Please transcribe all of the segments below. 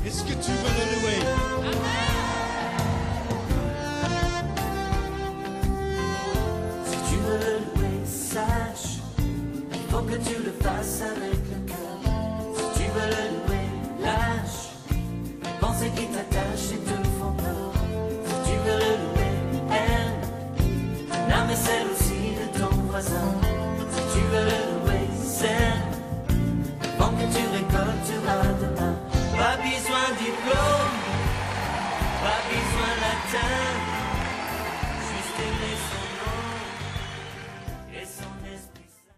Est-ce que tu veux le louer? Si tu veux le louer, sache qu'il faut que tu le fasses avec le cœur. Si tu veux le louer, lâche les pensées qui t'attachent et te font peur. Si tu veux le louer, aime ton âme et celle aussi de ton voisin. Si tu veux le louer, sème le vent que tu récolteras demain. Pas besoin de diplôme, pas besoin de latin, juste aimer son nom et son esprit saint.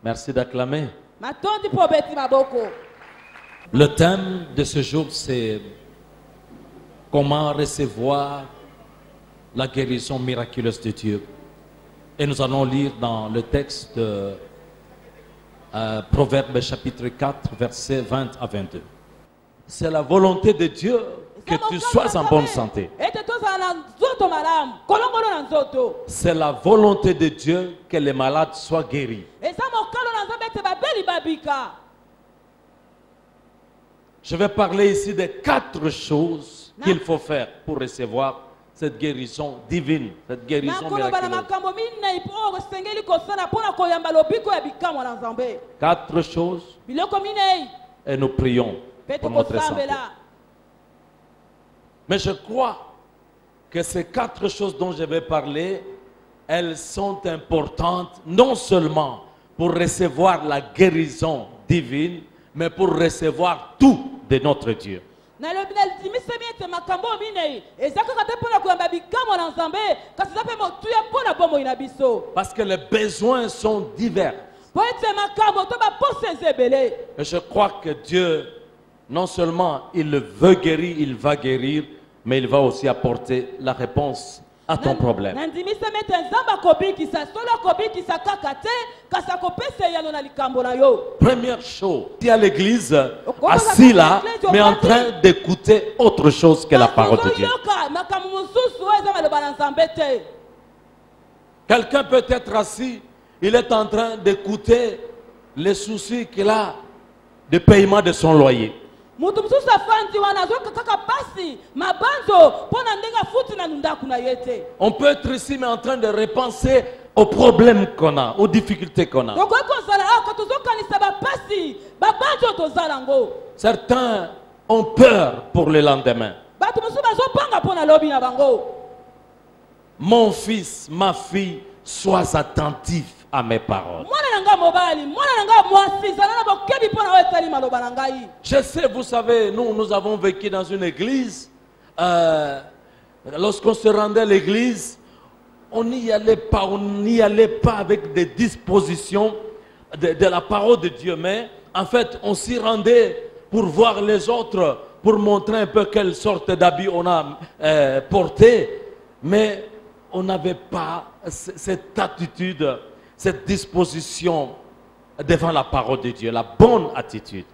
Merci d'acclamer. Matondi po beti maboko. Le thème de ce jour, c'est comment recevoir la guérison miraculeuse de Dieu. Et nous allons lire dans le texte de Proverbes chapitre 4, versets 20 à 22. C'est la volonté de Dieu que tu sois en bonne santé. C'est la volonté de Dieu que les malades soient guéris. Je vais parler ici de 4 choses qu'il faut faire pour recevoir cette guérison divine, cette guérison miraculeuse. 4 choses et nous prions pour notre santé. Mais je crois que ces 4 choses dont je vais parler, elles sont importantes non seulement pour recevoir la guérison divine, mais pour recevoir tout de notre Dieu. Parce que les besoins sont divers. Et je crois que Dieu, non seulement il veut guérir, il va guérir, mais il va aussi apporter la réponse à ton problème. Première chose, tu es à l'église, assis là, mais en train d'écouter autre chose que la parole de Dieu. Quelqu'un peut être assis, il est en train d'écouter les soucis qu'il a de paiement de son loyer. On peut être ici mais en train de repenser aux problèmes qu'on a, aux difficultés qu'on a. Certains ont peur pour le lendemain. Mon fils, ma fille, sois attentif à mes paroles. Je sais, vous savez, nous avons vécu dans une église. Lorsqu'on se rendait à l'église, on n'y allait pas avec des dispositions de la parole de Dieu. Mais en fait, on s'y rendait pour voir les autres, pour montrer un peu quelle sorte d'habit on a porté. Mais on n'avait pas cette attitude, cette disposition devant la parole de Dieu, la bonne attitude.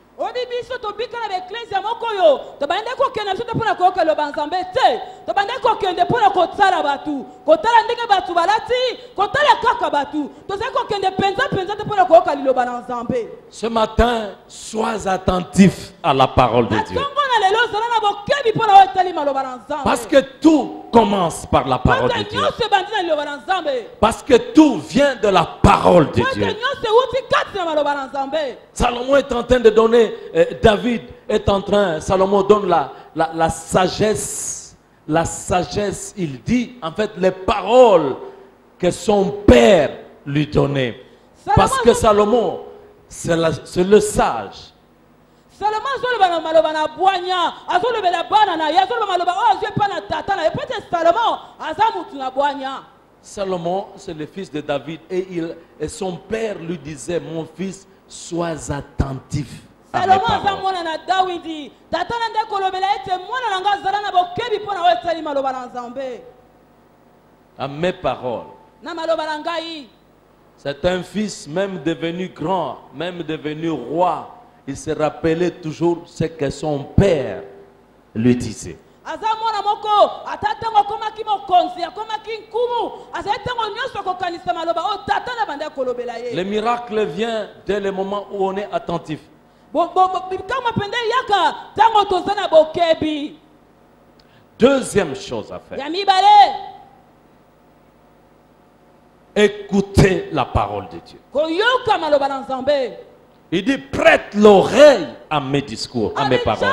Ce matin, sois attentif à la parole de Dieu. Parce que tout commence par la parole de Dieu. Parce que tout vient de la parole de Dieu. Salomon est en train de donner, Salomon donne la sagesse. La sagesse, il dit, en fait, les paroles que son père lui donnait. Parce que Salomon, c'est le sage. Salomon, c'est le fils de David et son père lui disait, mon fils, sois attentif à mes paroles. À mes paroles. C'est un fils même devenu grand, même devenu roi. Il se rappelait toujours ce que son père lui disait. aza mwana moko atatango komaki mokonzi akomaki nkumu azatango nyonso kokanisa maloba o tata na banda kolobela ye. Le miracle vient dès le moment où on est attentif. Kama pende yaka tango tozana bokebi. Deuxième chose à faire. Ya mibale. Écoutez la parole de Dieu. Koyoka maloba na Nzambe. Il dit prête l'oreille à mes discours, à mes paroles.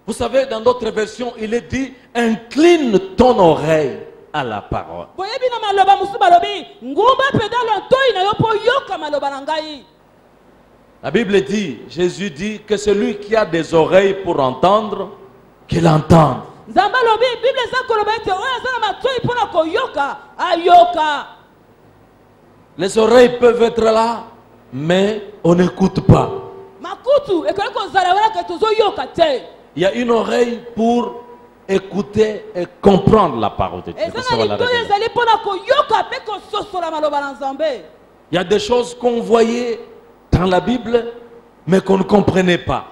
Vous savez, dans d'autres versions, il est dit incline ton oreille à la parole. La Bible dit, Jésus dit que celui qui a des oreilles pour entendre, qu'il entende. Les oreilles peuvent être là, mais on n'écoute pas. Il y a une oreille pour écouter et comprendre la parole de Dieu. Il y a des choses qu'on voyait dans la Bible, mais qu'on ne comprenait pas.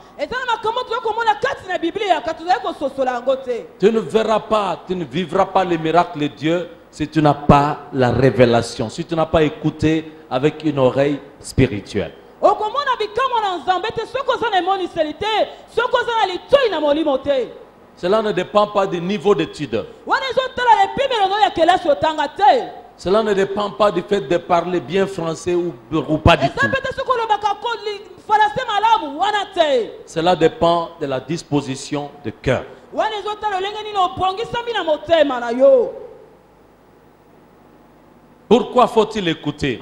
Tu ne verras pas, tu ne vivras pas les miracles de Dieu si tu n'as pas la révélation, si tu n'as pas écouté avec une oreille spirituelle. Cela ne dépend pas du niveau d'étude. Cela ne dépend pas du fait de parler bien français ou pas du tout. Cela dépend de la disposition de cœur. Pourquoi faut-il écouter?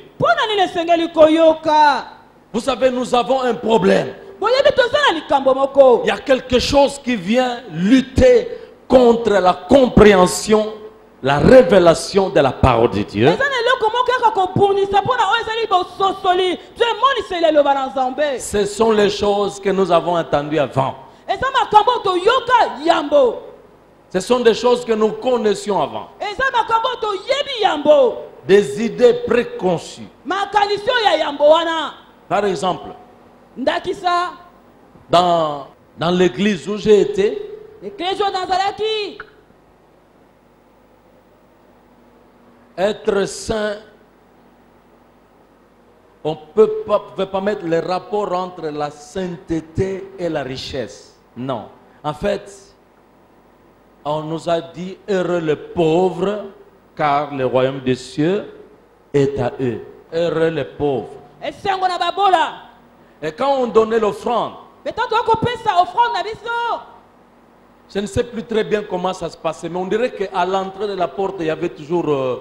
Vous savez, nous avons un problème. Il y a quelque chose qui vient lutter contre la compréhension, la révélation de la parole de Dieu. Ce sont les choses que nous avons entendues avant. Ce sont des choses que nous connaissions avant. Des idées préconçues. Par exemple, dans l'église où j'ai été, être saint, on ne peut pas mettre le rapport entre la sainteté et la richesse. Non. En fait, on nous a dit heureux les pauvres, car le royaume des cieux est à eux. Heureux les pauvres. Et quand on donnait l'offrande, je ne sais plus très bien comment ça se passait, mais on dirait qu'à l'entrée de la porte, il y avait toujours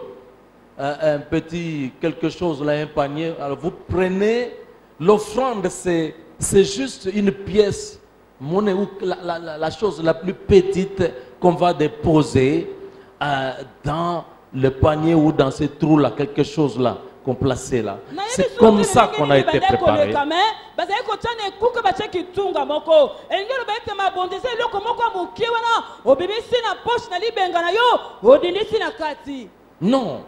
un petit quelque chose là, un panier. Alors vous prenez l'offrande, c'est juste une pièce, monnaie, ou la chose la plus petite qu'on va déposer dans le panier ou dans ces trous là, quelque chose là qu'on plaçait là. C'est comme ça qu'on a été préparé. Non,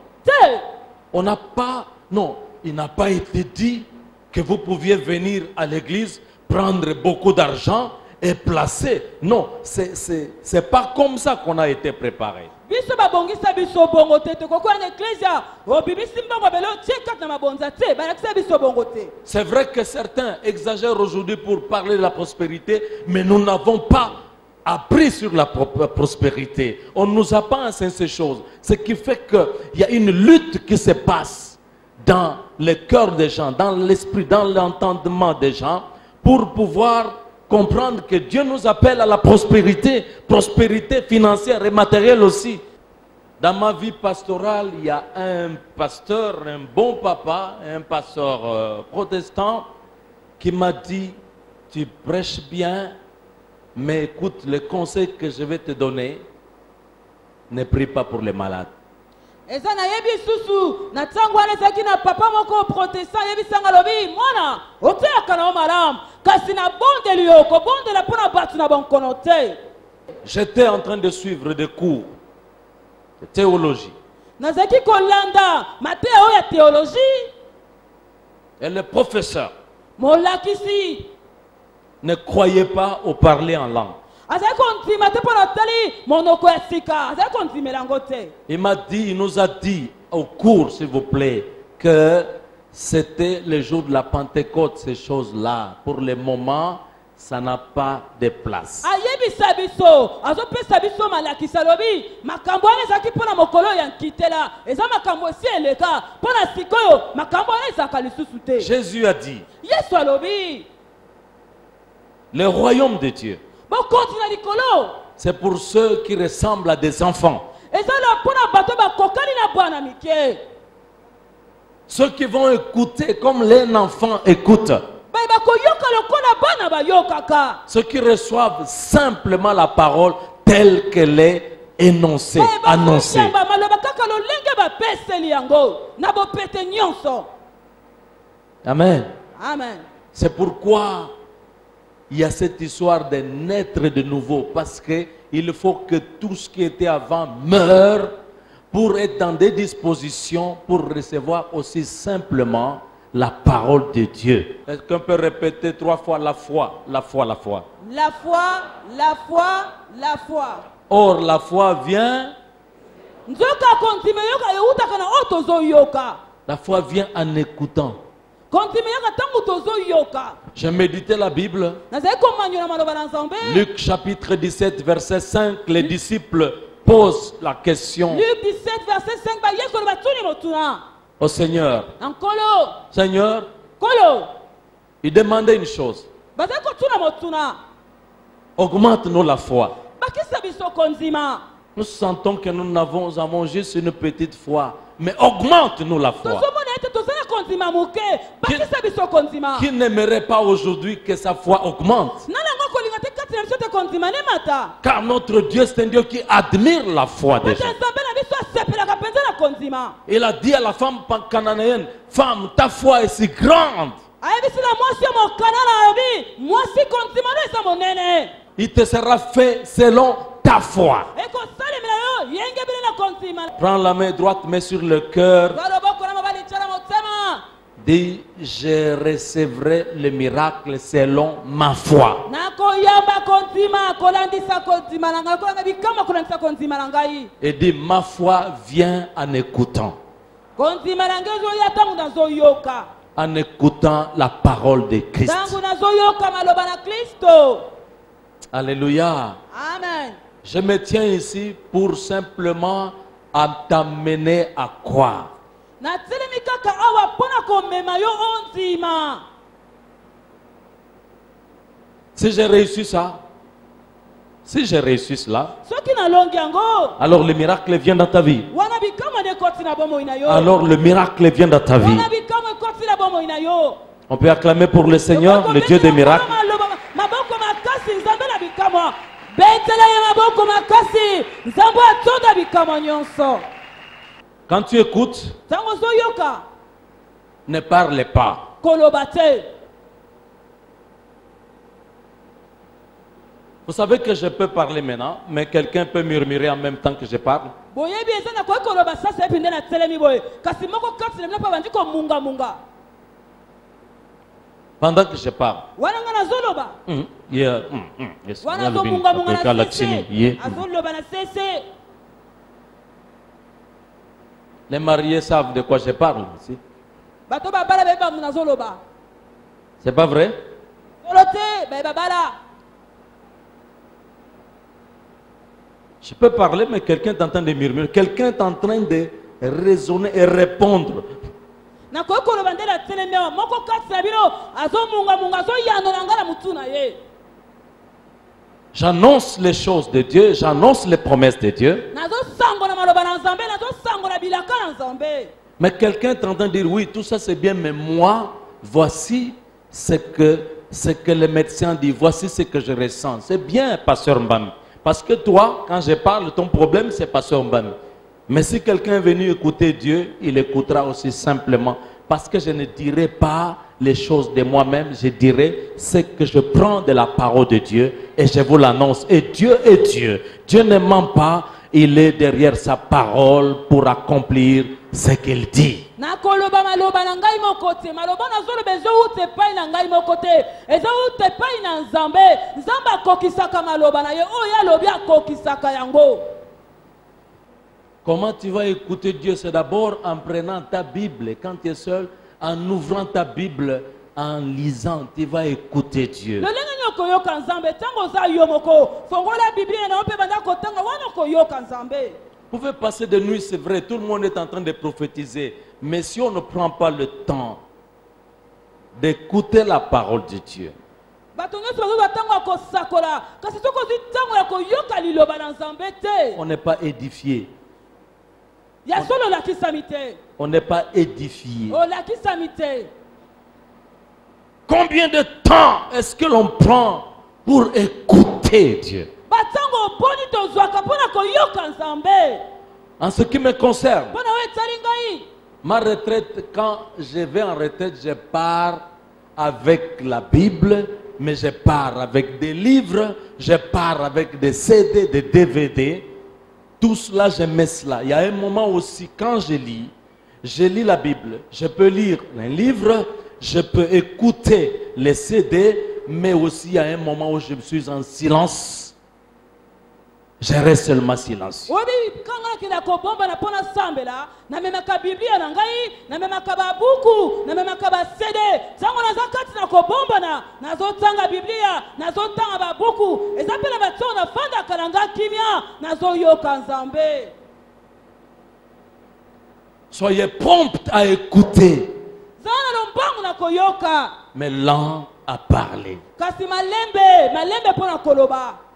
on n'a pas, non, il n'a pas été dit que vous pouviez venir à l'église, prendre beaucoup d'argent et placer. Non, c'est pas comme ça qu'on a été préparé. C'est vrai que certains exagèrent aujourd'hui pour parler de la prospérité, mais nous n'avons pas appris sur la prospérité. On ne nous a pas enseigné ces choses. Ce qui fait qu'il y a une lutte qui se passe dans le cœur des gens, dans l'esprit, dans l'entendement des gens, pour pouvoir comprendre que Dieu nous appelle à la prospérité, prospérité financière et matérielle aussi. Dans ma vie pastorale, il y a un pasteur, un bon papa, un pasteur protestant qui m'a dit, tu prêches bien, mais écoute, le conseil que je vais te donner, ne prie pas pour les malades. J'étais en train de suivre des cours de théologie. Et le professeur Ne croyez pas au parler en langue. azali kondima te mpo na otali monoko ya sika azali kondimela yango te. Il nous a dit au cours, s'il vous plaît, que c'était le jour de la Pentecôte, ces choses-là. Pour le moment, ça n'a pas de place. ayebisa biso azopesa biso malakisi alobi makambo wana ezalaki mpo na mokolo ya nkitela eza makambo esi eleka mpo na sikoyo makambo wana ezalaka lisusu te. Jésus a dit, yesu alobi le royaume de Dieu, bokonzi na likolo c'est pour ceux qui ressemblent à des enfants. ezala mpo na bato bakokani na bwana mike. Ceux qui vont écouter comme un enfant écoute. baye bakoyoka lokola bana bayokaka. Ceux qui reçoivent simplement la parole telle qu'elle est énoncée, annoncée. bakoyamba maloba kaka lolenge bapeseli yango na bopete nyonso. Amen. Amen. C'est pourquoi il y a cette histoire de naître de nouveau. Parce qu'il faut que tout ce qui était avant meure pour être dans des dispositions pour recevoir aussi simplement la parole de Dieu. Est-ce qu'on peut répéter 3 fois la foi, la foi, la foi? La foi, la foi, la foi. Or, la foi vient, Nzoka kondima yoka eutaka na oyo tozoyoka. la foi vient en écoutant. Kondima yoka tango tozoyoka. J'ai médité la Bible. Nazali komanyola maloba na Nzambe. Luc chapitre 17, verset 5, les disciples posent la question Luc 17 verset 5 ba yesu batuni motuna. au Seigneur. Ankolo, Seigneur, kolo. il demandait une chose. Bazali kotuna motuna. Augmente-nous la foi. Bakisa biso kondima. Nous sentons que nous avons juste une petite foi. Mais augmente-nous la foi. Tozomona ete tozala kondima muke. Bakisa biso kondima. Qui n'aimerait pas aujourd'hui que sa foi augmente? Nana ngo kolinga te kati na biso te kondima ne mata. Car notre Dieu, c'est un Dieu qui admire la foi des gens. Nzambe na biso asepelaka penza na kondima. Il a dit à la femme cananéenne, femme, ta foi est si grande. ayebisi na mwasi ya mokanana alobi mwasi kondima no eza monene. Il te sera fait selon ta foi. ekosalemela yo yenge bile na kondima. Prends la main droite, mets sur le cœur. Zwa loboko na mobali tia na motema. Dis, je recevrai le miracle selon ma foi. nakoyamba kondima kolandisa kondima na ngai kolanda bikama kolandisa kondima na ngai. Et dis, ma foi vient en écoutant. kondima na ngai ezoya ntango nazoyoka. En écoutant la parole de Christ. ntango nazoyoka maloba na Kristo. Alléluia. Amen. Je me tiens ici pour simplement à t'amener à croire. natelemi kaka awa mpo na komema yo ondima. Si j'ai réussi ça, si j'ai réussi cela, soki nalongi yango alors le miracle vient dans ta vie. wana bikama nde ekoti na bomoi na yo. Alors le miracle vient dans ta vie. wana bikama ekoti na bomoi na yo. On peut acclamer pour le Seigneur, le Dieu des miracles. maboko makasi nzambe na bikamwa betela ye maboko makasi nzambe atonda bikamwa nyonso. Quand tu écoutes, ntango ozoyoka ne parle pas. koloba te. Vous savez que je peux parler maintenant, mais quelqu'un peut murmurer en même temps que je parle. boyebi eza na koki koloba sasa epi nde natelemi boye kasi moko kati na bino mpe bandi komungamunga Pendant que je parle. wana nga nazoloba Yes. wana azomungamunga na Yeah. sese azoloba na sese. Les mariés savent de quoi je parle ici. bato babala bayebi bamu nazoloba. C'est pas vrai? solo te baye babala. Je peux parler, mais quelqu'un est en train de murmurer. Quelqu'un est en train de raisonner et répondre. nakoki koloba nde natelemi awa moko kati na bino azomungamunga azoyanola nga na mutu na ye. J'annonce les choses de Dieu, j'annonce les promesses de Dieu. nazosangola maloba na nzambe nazosangola bilaka na nzambe. Mais quelqu'un est en train de dire, oui, tout ça c'est bien, mais moi, voici ce que le médecin dit, voici ce que je ressens. C'est bien, pasteur Mbami. Parce que toi, quand je parle, ton problème, c'est pasteur Mbami. Mais si quelqu'un est venu écouter Dieu, il écoutera aussi simplement. Parce que je ne dirai pas les choses de moi-même, je dirai ce que je prends de la parole de Dieu et je vous l'annonce. Et Dieu est Dieu. Dieu ne ment pas il est derrière sa parole pour accomplir ce qu'il dit. nakoloba maloba na ngai moko te maloba nazoloba ezowuta epai na ngai moko te ezowuta epai na nzambe nzambe akokisaka maloba na ye oyo alobi akokisaka yango. Comment tu vas écouter Dieu? C'est d'abord en prenant ta Bible, quand tu es seul, en ouvrant ta Bible, en lisant, tu vas écouter Dieu. lolenge nyokoyoka nzambe ntango oza yo moko fongola biblia na yo mpe banda kotanga wana okoyoka nzambe. Vous pouvez passer de nuit, c'est vrai, tout le monde est en train de prophétiser. Mais si on ne prend pas le temps d'écouter la parole de Dieu, bato nyonso bazoba ntango ya kosakola kasi soki ozwi ntango ya koyoka liloba na nzambe te on n'est pas édifié. ya solo olakisami te On n'est pas édifié. olakisami te. Combien de temps est-ce que l'on prend pour écouter Dieu? batango oponi tozwaka mpo na koyoka nzambe. En ce qui me concerne, mpo na oyo etali ngai ma retraite, quand je vais en retraite, je pars avec la Bible, mais je pars avec des livres, je pars avec des CD, des DVD. Tout cela, je mets cela. Il y a un moment aussi, quand je lis la Bible. Je peux lire un livre, je peux écouter les CD, mais aussi il y a un moment où je suis en silence. Je reste seulement silencieux. obi kanga nakenda kobomba na mpo nasambela namemaka biblia na ngai namemaka babuku namemaka basede ntango naza kati na kobombana nazotanga biblia nazotanga babuku eza mpe na batongo nafandaka na nga kimia nazoyoka nzambe. Soyez prompts à écouter, zala na lombangu na koyoka mais lent à parler. kasi malembe mpo na koloba.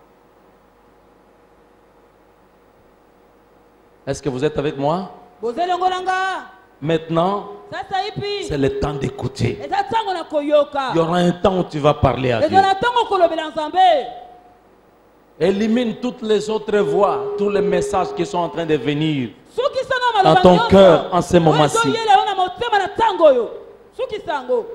Est-ce que vous êtes avec moi? bozelongola nga Maintenant, sasa ipi c'est le temps d'écouter. eza ntango na koyoka Il y aura un temps où tu vas parler à Dieu. eza na ntango kolobela nzambe. Élimine toutes les autres voix, tous les messages qui sont en train de venir sukisa na dans maloba ton nyonso cœur en ce oyo moment-ci. ezoyela yo na motema na ntango oyo sukisa yango.